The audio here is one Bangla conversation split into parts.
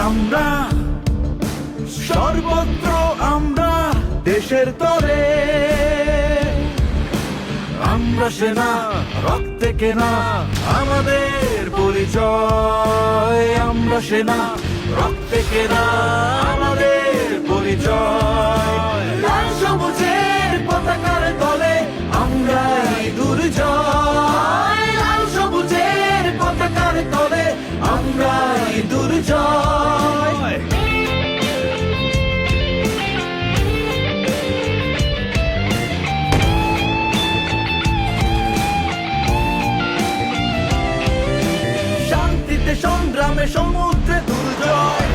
আমরা, সর্বত্র আমরা দেশের তরে। আমরা সেনা, রক্তে কেনা আমাদের পরিচয়। আমরা সেনা, রক্তে কেনা আমাদের পরিচয়। লাল সবুজের পতাকার তলে আমরাই দুর্জয়। লাল সবুজের পতাকার তলে আমরাই দুর্জয়। শান্তিতে সংগ্রামে সমুদ্রে দুর্জয়।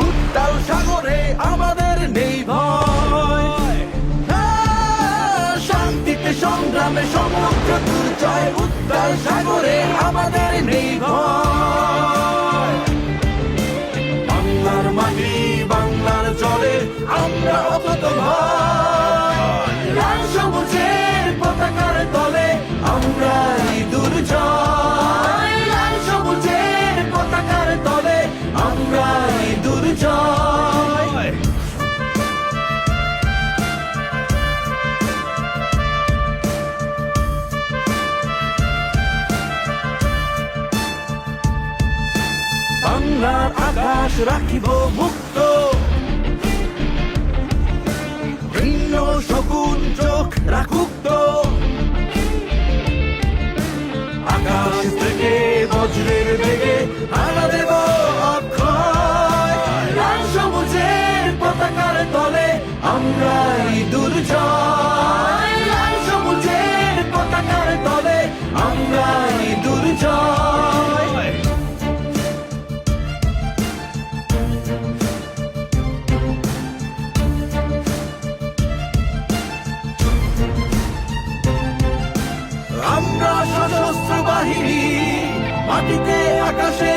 উত্তাল সাগরে আমাদের নেই ভয়। শান্তিতে সংগ্রামে সমুদ্র দুর্জয়। উত্তাল সাগরে আমাদের নেই ভয়। বাংলার মাটি, বাংলার জলে আমরা অকুত ভয়। লাল সবুজের পতাকার তলে আমরাই দুর্জয়। লাল সবুজের পতাকার তলে আমরাই দুর্জয়। বাংলার আকাশ রাখিব মুক্ত, ভিন্ন শকুন চোখ রাখুক তো। আকাশ থেকে বজ্রের বেগে হানা দেব অক্ষয়। লাল সবুজের পতাকার তলে আমরাই দুর্জয়। লাল সবুজের পতাকার তলে আমরাই দুর্জয়। আমরা সশস্ত্র বাহিনী, মাটিতে আকাশে